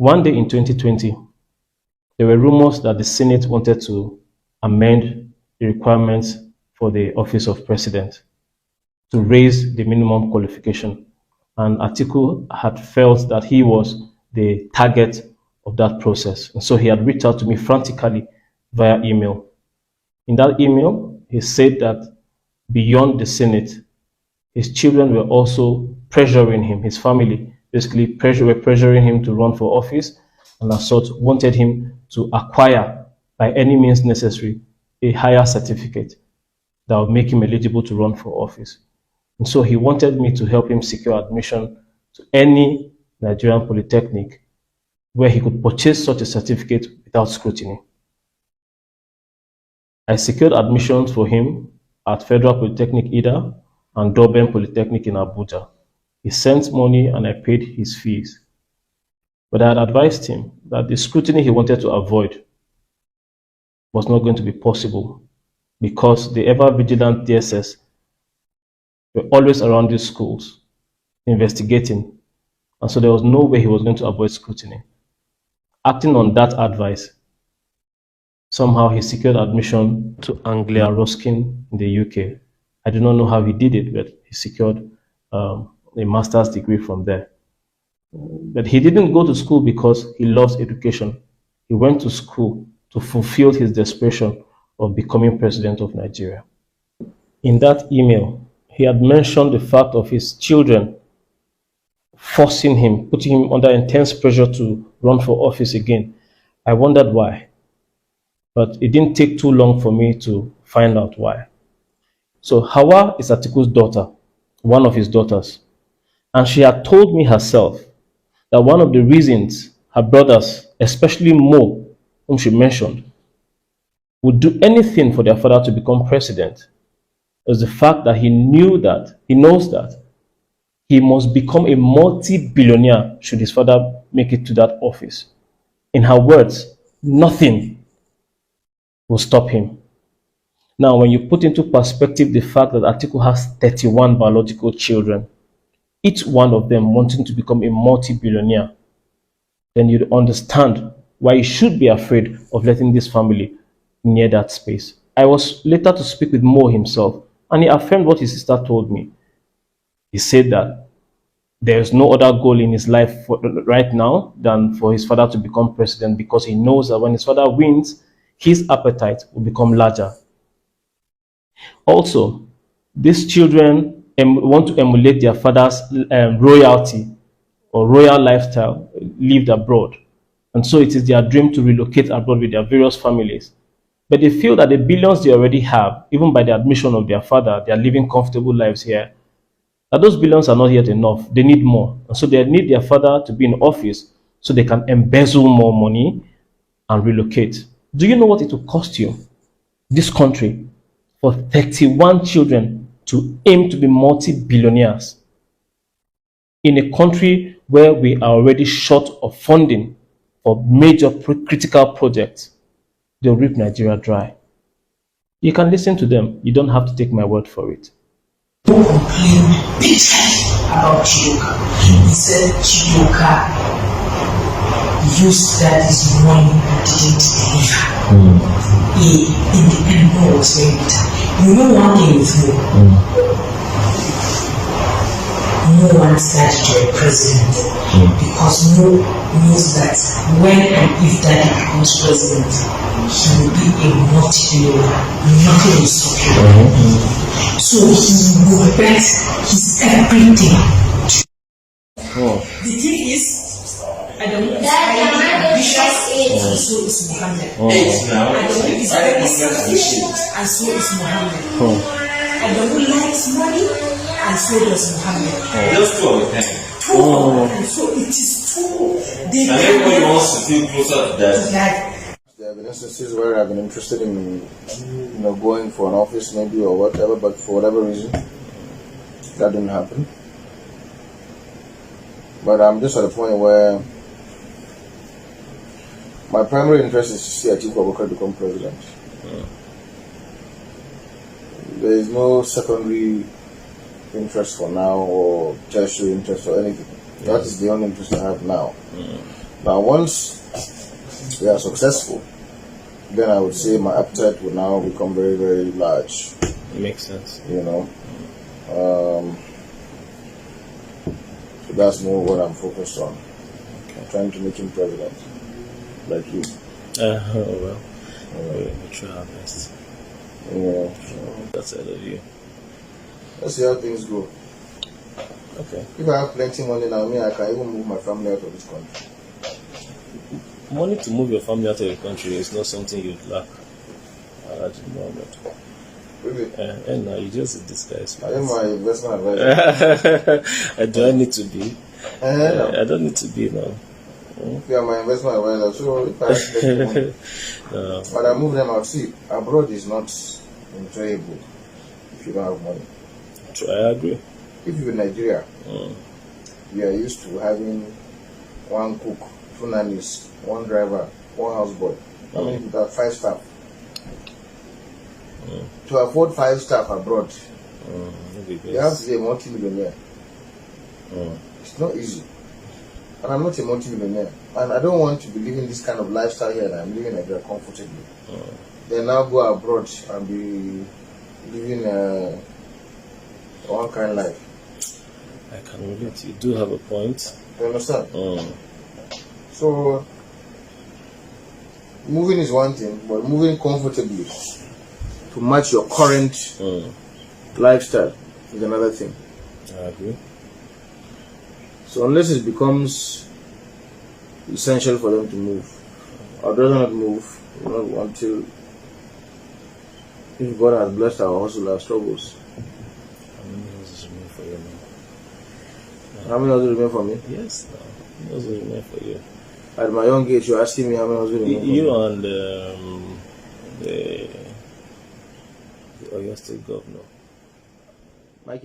One day in 2020, there were rumors that the Senate wanted to amend the requirements for the office of president to raise the minimum qualification. And Atiku had felt that he was the target of that process. And so he had reached out to me frantically via email. In that email, he said that beyond the Senate, his children were also pressuring him, his family basically were pressuring him to run for office, and as such wanted him to acquire by any means necessary a higher certificate that would make him eligible to run for office. And so he wanted me to help him secure admission to any Nigerian polytechnic where he could purchase such a certificate without scrutiny. I secured admissions for him at Federal Polytechnic Ida and Durban Polytechnic in Abuja. He sent money and I paid his fees. But I had advised him that the scrutiny he wanted to avoid was not going to be possible because the ever-vigilant DSS were always around these schools investigating, and so there was no way he was going to avoid scrutiny. Acting on that advice, somehow he secured admission to Anglia Ruskin in the UK. I do not know how he did it, but he secured a master's degree from there. But he didn't go to school because he loves education. He went to school to fulfill his desperation of becoming president of Nigeria. In that email, he had mentioned the fact of his children forcing him, putting him under intense pressure to run for office again. I wondered why, but it didn't take too long for me to find out why. So Hawa is Atiku's daughter, one of his daughters, and she had told me herself that one of the reasons her brothers, especially Mo, whom she mentioned, would do anything for their father to become president was the fact that he knows that he must become a multi-billionaire should his father make it to that office. In her words, nothing will stop him. Now, when you put into perspective the fact that Atiku has 31 biological children, each one of them wanting to become a multi-billionaire, then you'd understand why he should be afraid of letting this family near that space. I was later to speak with Mo himself, and he affirmed what his sister told me. He said that there's no other goal in his life right now than for his father to become president, because he knows that when his father wins, his appetite will become larger. Also, these children want to emulate their father's royalty or royal lifestyle lived abroad. And so it is their dream to relocate abroad with their various families. But they feel that the billions they already have, even by the admission of their father, they are living comfortable lives here, that those billions are not yet enough. They need more. And so they need their father to be in office so they can embezzle more money and relocate. Do you know what it will cost you, this country, for 31 children to aim to be multi-billionaires in a country where we are already short of funding for major critical projects? They'll rip Nigeria dry. You can listen to them. You don't have to take my word for it. Who complained big time about Chidoka? He said Chidoka used daddy's money and didn't deliver. Independent was very bitter. You know one thing with me. No one started to be president because no knows that when and if daddy becomes president, he will be a multi-billionaire. Nothing will stop him. So he will bet his everything. The thing is, I don't know if it's ambitious, and so is Muhammad. I don't know if it's very selfish, and so is Muhammad. I don't know likes money, and so does Muhammad. Just two of the time. And so it is true. And everybody wants to feel closer to that. There have been instances where I've been interested in, going for an office maybe or whatever, but for whatever reason, that didn't happen. But I'm just at a point where my primary interest is to see Atiku Abubakar become president. There is no secondary interest for now or tertiary interest or anything. That is the only interest I have now. Now, once we are successful, then I would say my appetite will now become very, very large. It makes sense. You know, so that's more what I'm focused on. Okay. Trying to make him president, like you. Well, we'll try our best. Yeah. That's out of you. Let's see how things go. Okay. If I have plenty money now, I can even move my family out of this country. Money to move your family out of the country is not something you'd lack at the moment. Really? And now you just disguise. I am my investment advisor. Do I need to be? I don't need to be now. You are my investment advisor, so if I have plenty money, No. but I move them out. See, abroad is not enjoyable if you don't have money. I agree. If you're in Nigeria, you are used to having one cook, 2 nannies, 1 driver, 1 houseboy. How many people have 5 staff? To afford 5 staff abroad, you have to be a multi-millionaire. It's not easy. And I'm not a multi-millionaire. And I don't want to be living this kind of lifestyle here, and I'm living in Nigeria comfortably. Then now go abroad and be living one kind of life. I can relate. You do have a point. You understand? So, moving is one thing, but moving comfortably to match your current lifestyle is another thing. I agree. So unless it becomes essential for them to move, or does not move, until if God has blessed our hustle, our struggles. How many houses remain for you now? How many houses remain for me? Yes, no. How many houses remain for you? At my young age, you're asking me how many houses remain for me? You and the Oyo State governor. Mike,